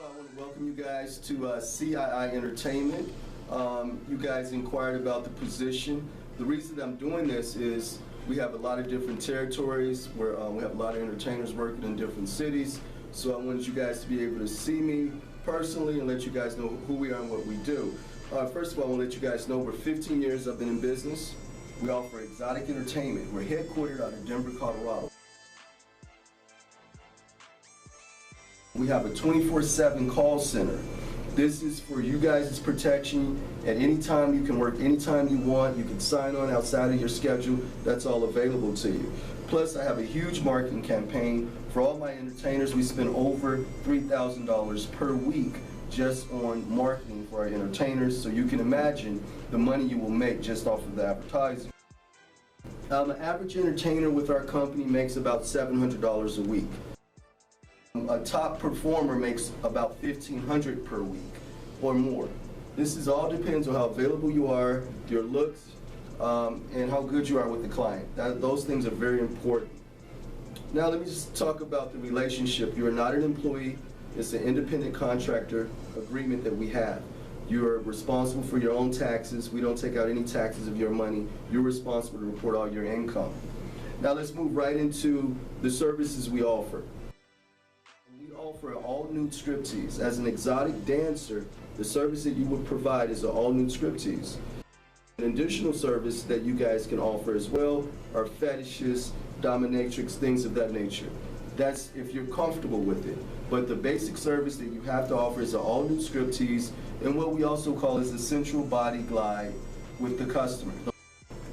I want to welcome you guys to CII Entertainment. You guys inquired about the position. The reason I'm doing this is we have a lot of different territories where we have a lot of entertainers working in different cities. So I wanted you guys to be able to see me personally and let you guys know who we are and what we do. First of all, I want to let you guys know we're 15 years I've been in business. We offer exotic entertainment. We're headquartered out of Denver, Colorado. We have a 24/7 call center. This is for you guys' protection. At any time, you can work anytime you want. You can sign on outside of your schedule. That's all available to you. Plus, I have a huge marketing campaign. For all my entertainers, we spend over $3,000 per week just on marketing for our entertainers. So you can imagine the money you will make just off of the advertising. An average entertainer with our company makes about $700 a week. A top performer makes about $1,500 per week or more. This is all depends on how available you are, your looks, and how good you are with the client. Those things are very important. Now let me just talk about the relationship. You are not an employee. It's an independent contractor agreement that we have. You are responsible for your own taxes. We don't take out any taxes of your money. You're responsible to report all your income. Now let's move right into the services we offer. For an all-nude striptease. As an exotic dancer, the service that you would provide is an all-nude striptease. An additional service that you guys can offer as well are fetishes, dominatrix, things of that nature. That's if you're comfortable with it. But the basic service that you have to offer is an all-nude striptease, and what we also call is a sensual body glide with the customer.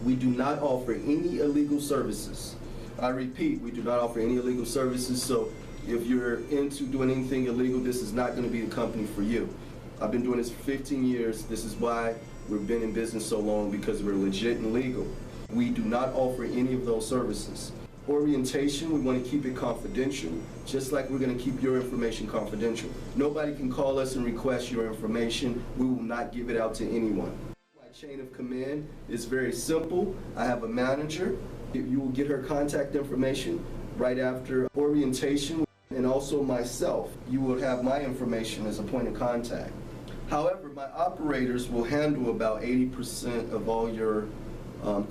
We do not offer any illegal services. I repeat, we do not offer any illegal services, so if you're into doing anything illegal, this is not going to be the company for you. I've been doing this for 15 years. This is why we've been in business so long, because we're legit and legal. We do not offer any of those services. Orientation, we want to keep it confidential, just like we're going to keep your information confidential. Nobody can call us and request your information. We will not give it out to anyone. My chain of command is very simple. I have a manager. You will get her contact information right after orientation. And also myself, you will have my information as a point of contact. However, my operators will handle about 80% of all your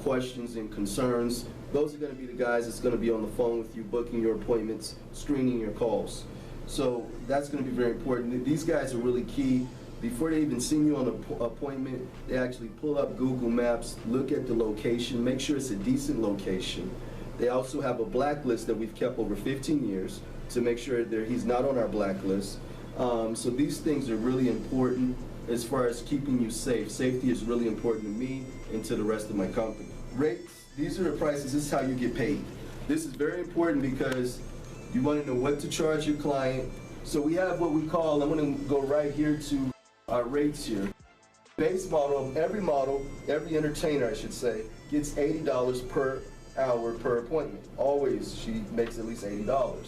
questions and concerns. Those are going to be the guys that's going to be on the phone with you, booking your appointments, screening your calls. So that's going to be very important. These guys are really key. Before they even see you on an appointment, they actually pull up Google Maps, look at the location, make sure it's a decent location. They also have a blacklist that we've kept over 15 years to make sure that he's not on our blacklist. So these things are really important as far as keeping you safe. Safety is really important to me and to the rest of my company. Rates, these are the prices. This is how you get paid. This is very important because you want to know what to charge your client. So we have what we call, I'm going to go right here to our rates here. Base model, every entertainer I should say, gets $80 per hour per appointment. Always, she makes at least $80.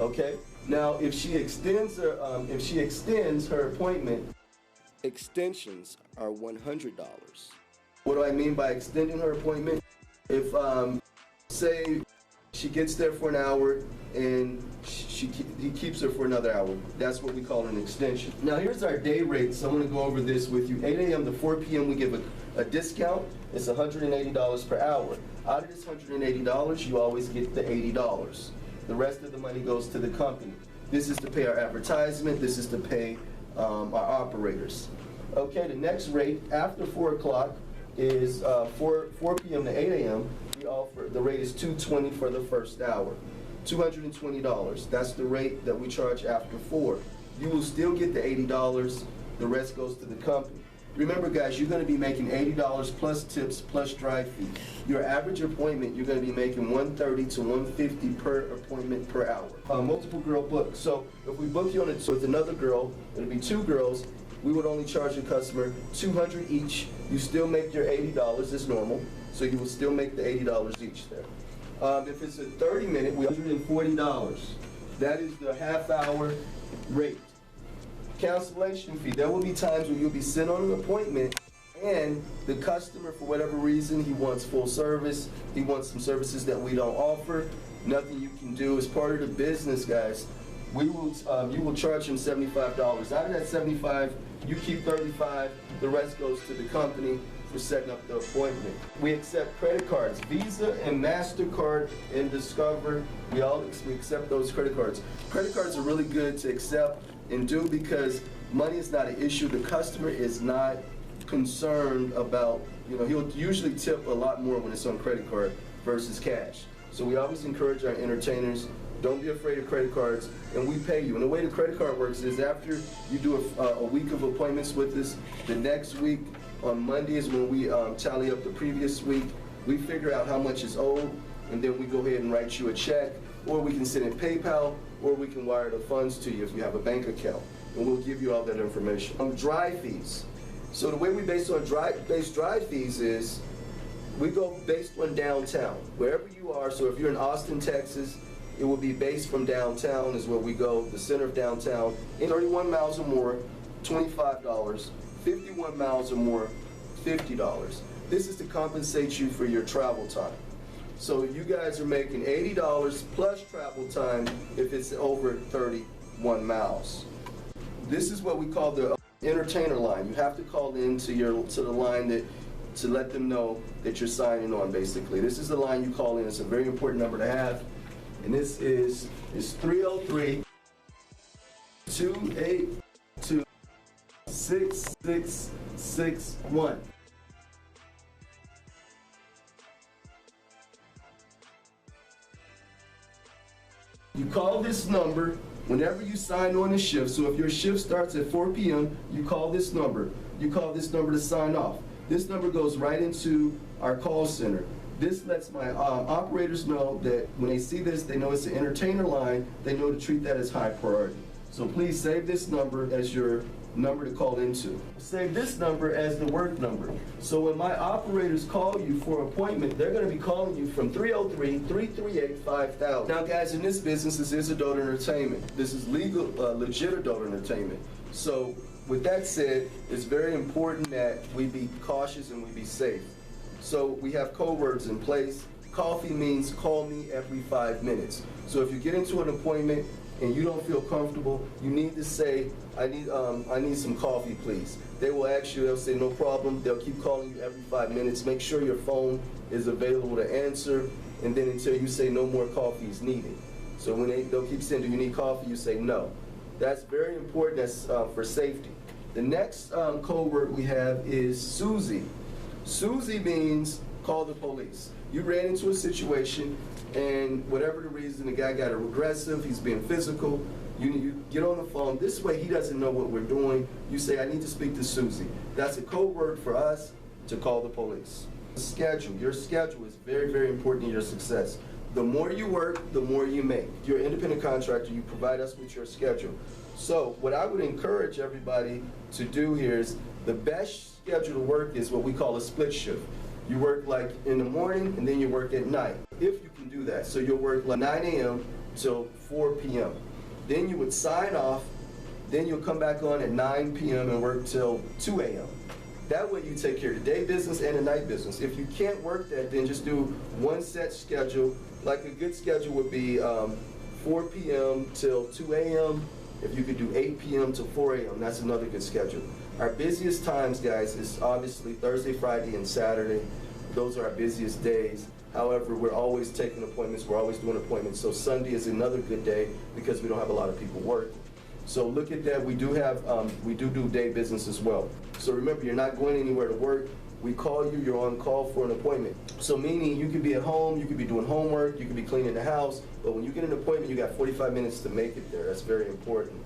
Okay. Now, if she extends her appointment, extensions are $100. What do I mean by extending her appointment? If say she gets there for an hour and he keeps her for another hour, that's what we call an extension. Now, here's our day rates. So I'm going to go over this with you. 8 a.m. to 4 p.m. we give a discount. It's $180 per hour. Out of this $180, you always get the $80. The rest of the money goes to the company. This is to pay our advertisement. This is to pay our operators. Okay, the next rate after 4 o'clock is 4 p.m. to 8 a.m. We offer, the rate is $220 for the first hour. $220. That's the rate that we charge after 4. You will still get the $80. The rest goes to the company. Remember, guys, you're going to be making $80 plus tips plus drive fee. Your average appointment, you're going to be making $130 to $150 per appointment per hour. Multiple girl book. So if we book you on it with another girl, it'll be 2 girls. We would only charge the customer $200 each. You still make your $80 as normal, so you will still make the $80 each there. If it's a 30-minute, we $140. That is the half-hour rate. Cancellation fee. There will be times when you'll be sent on an appointment and the customer, for whatever reason, he wants full service, he wants some services that we don't offer. Nothing you can do. As part of the business, guys, you will charge him $75. Out of that 75, you keep 35. The rest goes to the company for setting up the appointment. We accept credit cards, Visa and MasterCard and Discover. We accept those credit cards. Credit cards are really good to accept and do because money is not an issue. The customer is not concerned about, he'll usually tip a lot more when it's on credit card versus cash. So we always encourage our entertainers, don't be afraid of credit cards, and we pay you. And the way the credit card works is after you do a week of appointments with us, the next week on Monday is when we tally up the previous week. We figure out how much is owed, and then we go ahead and write you a check, or we can send it PayPal, or we can wire the funds to you if you have a bank account, and we'll give you all that information. Drive fees. So the way we base drive fees is we go based on downtown, wherever you are. So if you're in Austin, Texas, it will be based from downtown is where we go, the center of downtown. In 31 miles or more, $25. 51 miles or more, $50. This is to compensate you for your travel time. So you guys are making $80 plus travel time if it's over 31 miles. This is what we call the entertainer line. You have to call in to the line to let them know that you're signing on, basically. This is the line you call in. It's a very important number to have. And this is 303-282-6661. You call this number whenever you sign on the shift. So if your shift starts at 4 p.m., you call this number. You call this number to sign off. This number goes right into our call center. This lets my operators know that when they see this, they know it's an entertainer line, they know to treat that as high priority. So please save this number as your number to call into. Save this number as the work number. So when my operators call you for an appointment, they're going to be calling you from 303-338-5000. Now guys, in this business, this is adult entertainment. This is legal, legit adult entertainment. So with that said, it's very important that we be cautious and we be safe. So we have code words in place. Coffee means call me every 5 minutes. So if you get into an appointment and you don't feel comfortable, you need to say, I need some coffee, please. They will ask you, they'll say, no problem. They'll keep calling you every 5 minutes. Make sure your phone is available to answer, and then until you say no more coffee is needed. So when they'll keep saying, do you need coffee? You say no. That's very important. That's for safety. The next code word we have is Susie. Susie means call the police. You ran into a situation, and whatever the reason, the guy got aggressive, he's being physical, you get on the phone. This way he doesn't know what we're doing. You say, I need to speak to Susie. That's a code word for us to call the police. Schedule. Your schedule is very, very important in your success. The more you work, the more you make. You're an independent contractor, you provide us with your schedule. So what I would encourage everybody to do here is the best schedule to work is what we call a split shift. You work like in the morning and then you work at night, if you can do that. So you'll work like 9 a.m. till 4 p.m. Then you would sign off, then you'll come back on at 9 p.m. and work till 2 a.m. That way you take care of the day business and the night business. If you can't work that, then just do one set schedule. Like a good schedule would be 4 p.m. till 2 a.m. If you could do 8 p.m. to 4 a.m., that's another good schedule. Our busiest times, guys, is obviously Thursday, Friday, and Saturday. Those are our busiest days. However, we're always taking appointments. We're always doing appointments. So Sunday is another good day because we don't have a lot of people working. So look at that. We do do day business as well. So remember, you're not going anywhere to work. We call you, you're on call for an appointment. So meaning you could be at home, you could be doing homework, you could be cleaning the house, but when you get an appointment, you got 45 minutes to make it there. That's very important.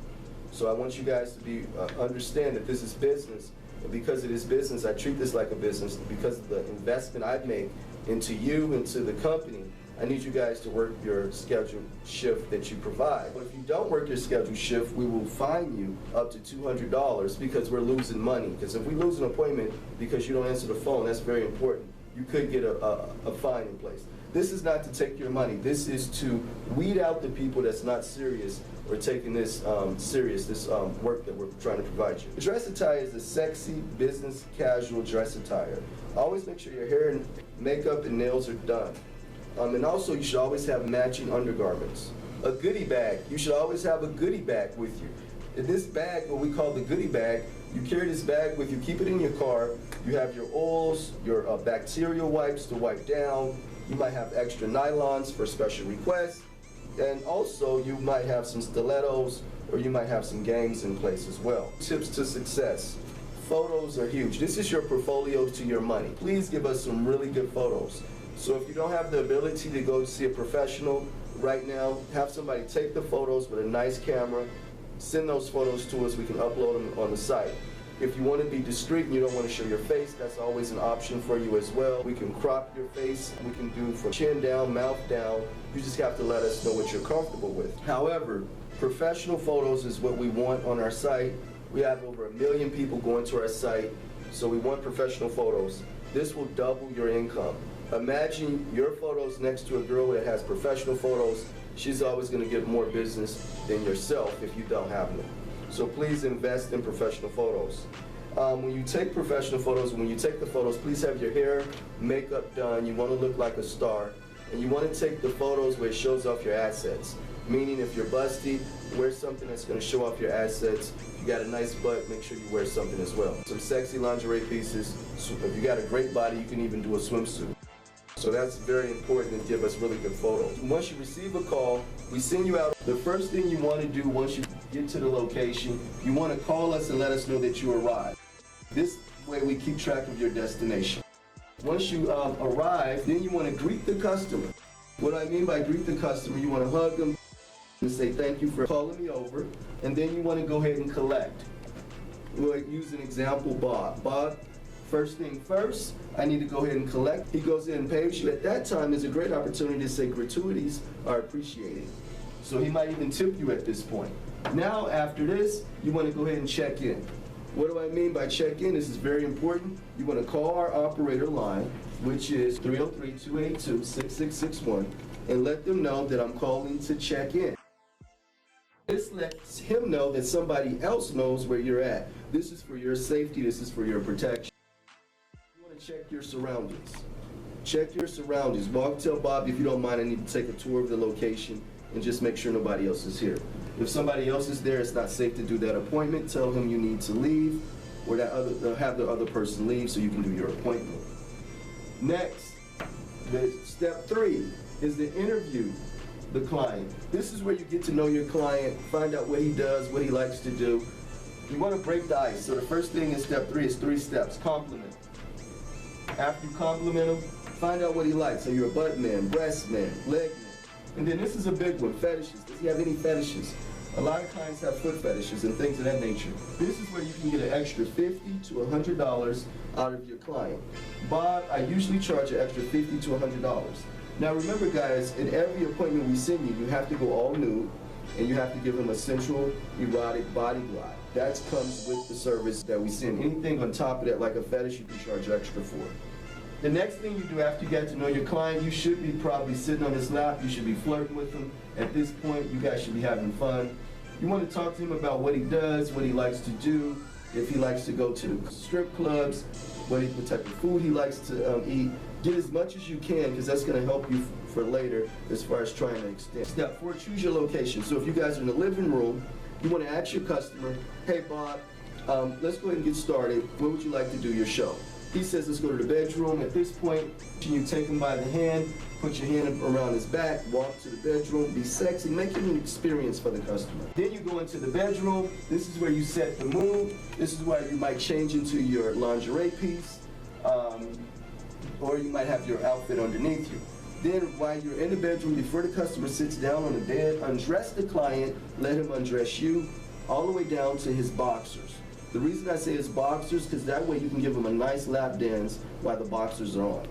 So I want you guys to understand that this is business, and because it is business, I treat this like a business. Because of the investment I've made into you, into the company, I need you guys to work your scheduled shift that you provide. But if you don't work your scheduled shift, we will fine you up to $200 because we're losing money. Because if we lose an appointment because you don't answer the phone, that's very important. You could get a fine in place. This is not to take your money. This is to weed out the people that's not serious or taking this serious, this work that we're trying to provide you. Dress attire is a sexy, business, casual dress attire. Always make sure your hair and makeup and nails are done. And also, you should always have matching undergarments. A goodie bag. You should always have a goodie bag with you. In this bag, what we call the goodie bag, you carry this bag with you, keep it in your car. You have your oils, your bacterial wipes to wipe down. You might have extra nylons for special requests. And also, you might have some stilettos, or you might have some games in place as well. Tips to success. Photos are huge. This is your portfolio to your money. Please give us some really good photos. So if you don't have the ability to go see a professional right now, have somebody take the photos with a nice camera, send those photos to us, we can upload them on the site. If you want to be discreet and you don't want to show your face, that's always an option for you as well. We can crop your face, we can do from chin down, mouth down. You just have to let us know what you're comfortable with. However, professional photos is what we want on our site. We have over 1 million people going to our site, so we want professional photos. This will double your income. Imagine your photos next to a girl that has professional photos. She's always going to get more business than yourself if you don't have them. So please invest in professional photos. When you take professional photos, when you take the photos, please have your hair, makeup done. You want to look like a star. And you want to take the photos where it shows off your assets. Meaning if you're busty, wear something that's going to show off your assets. If you got a nice butt, make sure you wear something as well. Some sexy lingerie pieces. So if you got a great body, you can even do a swimsuit. So that's very important to give us really good photos. Once you receive a call, we send you out. The first thing you want to do once you get to the location, you want to call us and let us know that you arrived. This way we keep track of your destination. Once you arrive, then you want to greet the customer. What I mean by greet the customer, you want to hug them and say thank you for calling me over, and then you want to go ahead and collect. We'll use an example, Bob. Bob, first thing first, I need to go ahead and collect. He goes in and pays you. At that time, is a great opportunity to say gratuities are appreciated. So he might even tip you at this point. Now, after this, you want to go ahead and check in. What do I mean by check in? This is very important. You want to call our operator line, which is 303-282-6661, and let them know that I'm calling to check in. This lets him know that somebody else knows where you're at. This is for your safety. This is for your protection. Check your surroundings. Check your surroundings. Tell Bob, if you don't mind, I need to take a tour of the location and just make sure nobody else is here. If somebody else is there, it's not safe to do that appointment. Tell him you need to leave, or have the other person leave so you can do your appointment. Next, step 3 is to interview the client. This is where you get to know your client, find out what he does, what he likes to do. You want to break the ice. So the first thing in step 3 is 3 steps. Compliment. After you compliment him, find out what he likes. So you're a butt man, breast man, leg man. And then this is a big one, fetishes. Does he have any fetishes? A lot of clients have foot fetishes and things of that nature. This is where you can get an extra $50 to $100 out of your client. Bob, I usually charge an extra $50 to $100. Now remember guys, in every appointment we send you, you have to go all nude, and you have to give him a sensual, erotic body glide. That comes with the service that we send. Anything on top of that, like a fetish, you can charge extra for. The next thing you do after you get to know your client, you should be probably sitting on his lap. You should be flirting with him. At this point, you guys should be having fun. You want to talk to him about what he does, what he likes to do, if he likes to go to strip clubs, what type of food he likes to eat. Get as much as you can, because that's going to help you for later as far as trying to extend. Step 4, choose your location. So if you guys are in the living room, you want to ask your customer, hey Bob, let's go ahead and get started. Where would you like to do your show? He says, let's go to the bedroom. At this point, you take him by the hand, put your hand around his back, walk to the bedroom, be sexy, make it an experience for the customer. Then you go into the bedroom. This is where you set the mood. This is where you might change into your lingerie piece, or you might have your outfit underneath you. Then while you're in the bedroom, before the customer sits down on the bed, undress the client, let him undress you, all the way down to his boxers. The reason I say it's boxers, because that way you can give him a nice lap dance while the boxers are on.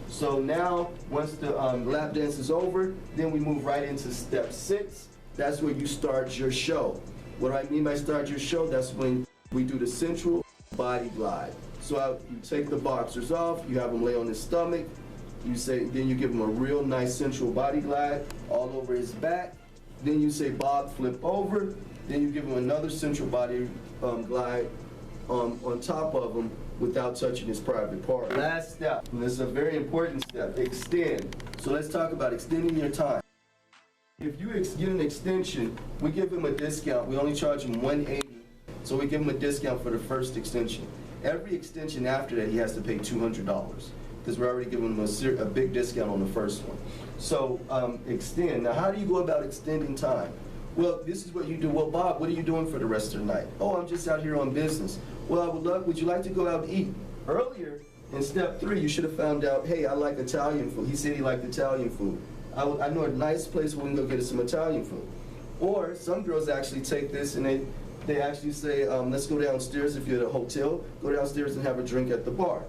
So now, once the lap dance is over, then we move right into step 6. That's where you start your show. What I mean by start your show, that's when we do the sensual body glide. So you take the boxers off, you have him lay on his stomach, then you give him a real nice sensual body glide all over his back. Then you say, Bob, flip over. Then you give him another sensual body glide on top of him without touching his private part. Last step, and this is a very important step, extend. So let's talk about extending your time. If you get an extension, we give him a discount. We only charge him $180, so we give him a discount for the first extension. Every extension after that, he has to pay $200 because we're already giving him a big discount on the first one. So extend. Now, how do you go about extending time? Well, this is what you do. Well, Bob, what are you doing for the rest of the night? Oh, I'm just out here on business. Well, would you like to go out and eat? Earlier, in step 3, you should have found out, hey, I like Italian food. He said he liked Italian food. I know a nice place where we can go get us some Italian food. Or some girls actually take this and they actually say, let's go downstairs. If you're at a hotel, go downstairs and have a drink at the bar.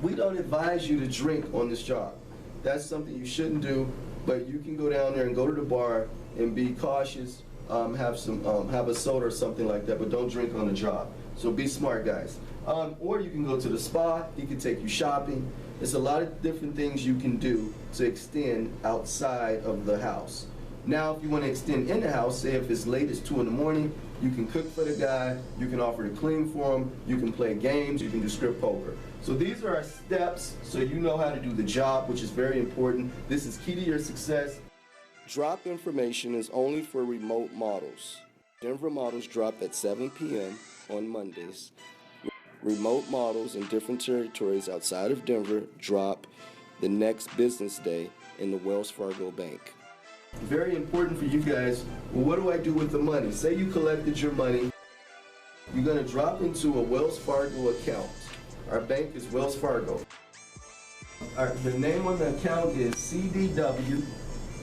We don't advise you to drink on this job. That's something you shouldn't do, but you can go down there and go to the bar and be cautious, have a soda or something like that, but don't drink on the job. So be smart, guys. Or you can go to the spa, he can take you shopping. There's a lot of different things you can do to extend outside of the house. Now, if you want to extend in the house, say if it's late as 2 in the morning, you can cook for the guy, you can offer to clean for him, you can play games, you can do strip poker. So these are our steps so you know how to do the job, which is very important. This is key to your success. Drop information is only for remote models. Denver models drop at 7 p.m. on Mondays. Remote models in different territories outside of Denver drop the next business day in the Wells Fargo Bank. Very important for you guys. Well, what do I do with the money? Say you collected your money. You're going to drop into a Wells Fargo account. Our bank is Wells Fargo. The name on the account is CDW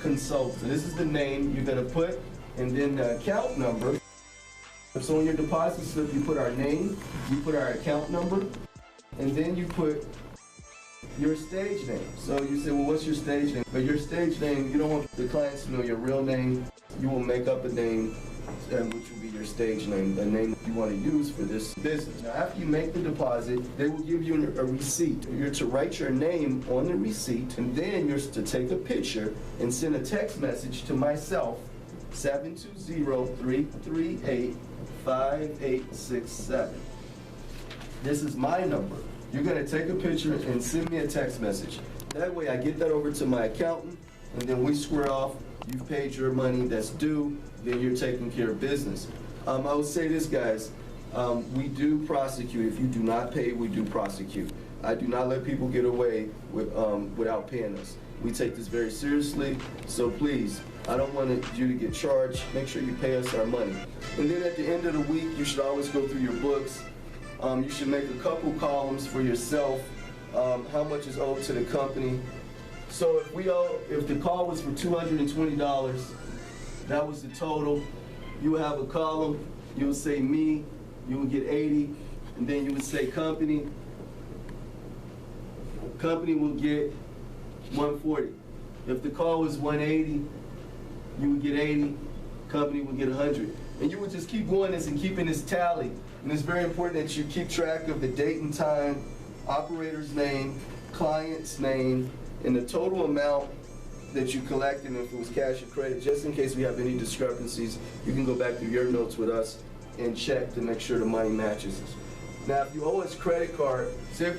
Consultant. This is the name you're going to put, and then the account number. So on your deposit slip, you put our name, you put our account number, and then you put your stage name. So you say, well, what's your stage name? But your stage name, you don't want the clients to know your real name. You will make up a name, which will be your stage name, the name you want to use for this business. Now, after you make the deposit, they will give you a receipt. You're to write your name on the receipt, and then you're to take a picture and send a text message to myself, 720-338-5867. This is my number. You're going to take a picture and send me a text message. That way I get that over to my accountant, and then we square off. You've paid your money that's due, then you're taking care of business. I will say this, guys. We do prosecute. If you do not pay, we do prosecute. I do not let people get away with, without paying us. We take this very seriously, so please, I don't want you to get charged. Make sure you pay us our money. And then at the end of the week, you should always go through your books. You should make a couple columns for yourself, how much is owed to the company. So if the call was for $220, that was the total, you would have a column, you would say me, you would get 80, and then you would say company. Company will get 140. If the call was 180, you would get 80, company would get 100. And you would just keep going this and keeping this tally. And it's very important that you keep track of the date and time, operator's name, client's name, and the total amount that you collected, and if it was cash or credit, just in case we have any discrepancies, you can go back through your notes with us and check to make sure the money matches. Now, if you owe us credit card, say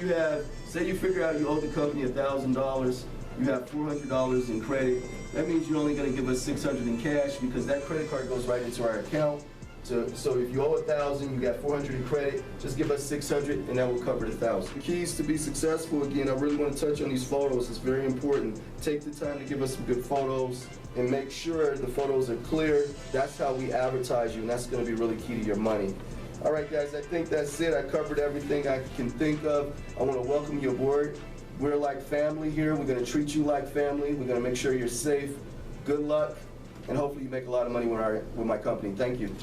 you figure out you owe the company $1,000, you have $400 in credit, that means you're only going to give us $600 in cash because that credit card goes right into our account. So if you owe $1,000, you got $400 in credit, just give us $600 and that will cover the $1,000. The keys to be successful, again, I really want to touch on these photos. It's very important. Take the time to give us some good photos and make sure the photos are clear. That's how we advertise you, and that's going to be really key to your money. All right, guys, I think that's it. I covered everything I can think of. I want to welcome you aboard. We're like family here. We're going to treat you like family. We're going to make sure you're safe. Good luck, and hopefully you make a lot of money with my company. Thank you.